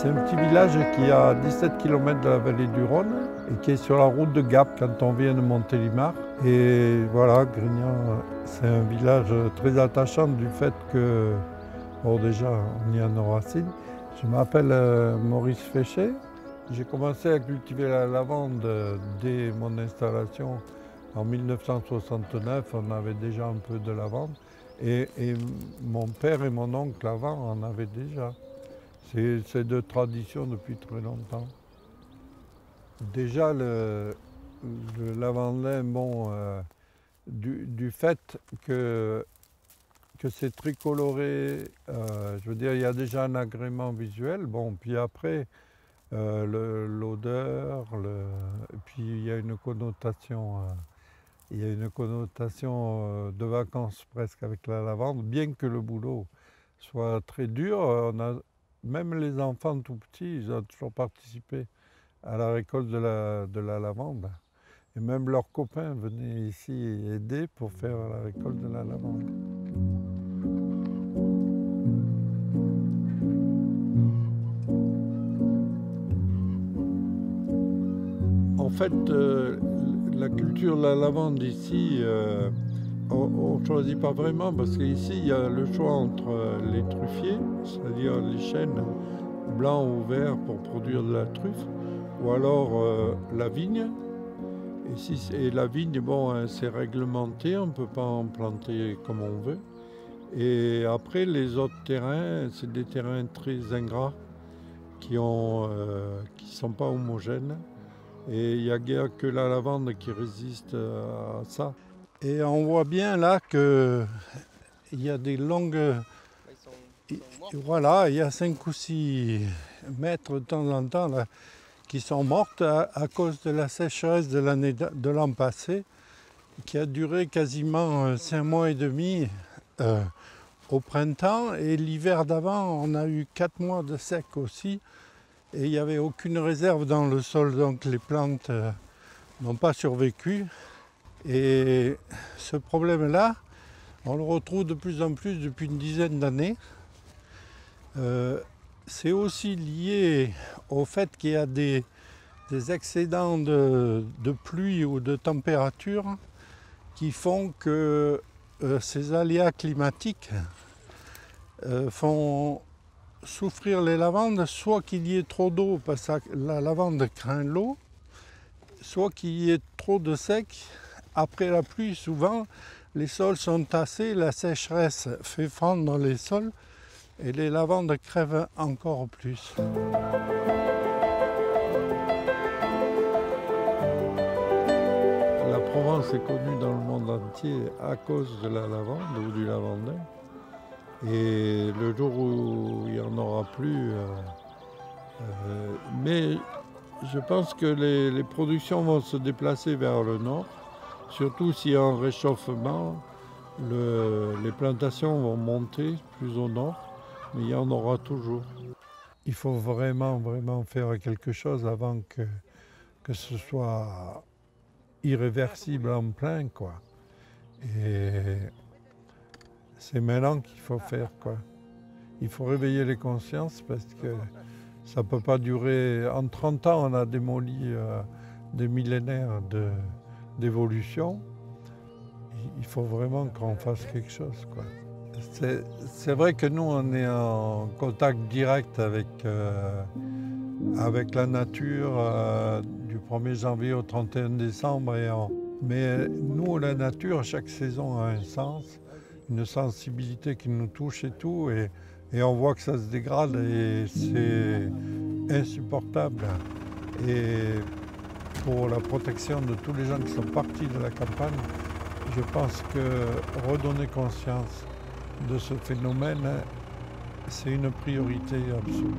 C'est un petit village qui est à 17 km de la vallée du Rhône et qui est sur la route de Gap quand on vient de Montélimar. Et voilà, Grignan, c'est un village très attachant du fait que, bon déjà, on y a nos racines. Je m'appelle Maurice Féchet. J'ai commencé à cultiver la lavande dès mon installation en 1969. On avait déjà un peu de lavande et mon père et mon oncle avant en avaient déjà. C'est de tradition depuis très longtemps. Déjà, le lavandin, bon, du fait que c'est très coloré, je veux dire, il y a déjà un agrément visuel. Bon, puis après, l'odeur, puis il y a une connotation, de vacances presque avec la lavande, bien que le boulot soit très dur. Même les enfants tout petits, ils ont toujours participé à la récolte de la lavande. Et même leurs copains venaient ici aider pour faire la récolte de la lavande. En fait, la culture de la lavande ici, on ne choisit pas vraiment parce qu'ici, il y a le choix entre les truffiers, c'est-à-dire les chênes blancs ou verts pour produire de la truffe, ou alors la vigne. Et la vigne, bon, c'est réglementé, on ne peut pas en planter comme on veut. Et après, les autres terrains, c'est des terrains très ingrats qui ne sont pas homogènes. Et il n'y a guère que la lavande qui résiste à ça. Et on voit bien là qu'il y a des longues... Voilà, il y a 5 ou 6 mètres de temps en temps là, qui sont mortes à cause de la sécheresse de l'an passé, qui a duré quasiment 5 mois et demi au printemps. Et l'hiver d'avant, on a eu 4 mois de sec aussi. Et il n'y avait aucune réserve dans le sol, donc les plantes n'ont pas survécu. Et ce problème-là, on le retrouve de plus en plus depuis une dizaine d'années. C'est aussi lié au fait qu'il y a des excédents de pluie ou de température qui font que ces aléas climatiques font souffrir les lavandes, soit qu'il y ait trop d'eau parce que la lavande craint l'eau, soit qu'il y ait trop de sec. Après la pluie, souvent, les sols sont tassés, la sécheresse fait fondre les sols et les lavandes crèvent encore plus. La Provence est connue dans le monde entier à cause de la lavande ou du lavandin. Et le jour où il n'y en aura plus, mais je pense que les productions vont se déplacer vers le nord, surtout s'il y a un réchauffement, les plantations vont monter plus au nord, mais il y en aura toujours. Il faut vraiment, vraiment faire quelque chose avant que ce soit irréversible en plein, quoi. Et c'est maintenant qu'il faut faire, quoi. Il faut réveiller les consciences parce que ça ne peut pas durer. En 30 ans, on a démoli des millénaires d'évolution. Il faut vraiment qu'on fasse quelque chose, quoi. C'est vrai que nous, on est en contact direct avec la nature du 1er janvier au 31 décembre. Mais nous, la nature, chaque saison a un sens, une sensibilité qui nous touche et tout. Et on voit que ça se dégrade et c'est insupportable. Et pour la protection de tous les gens qui sont partis de la campagne, je pense que redonner conscience de ce phénomène, c'est une priorité absolue.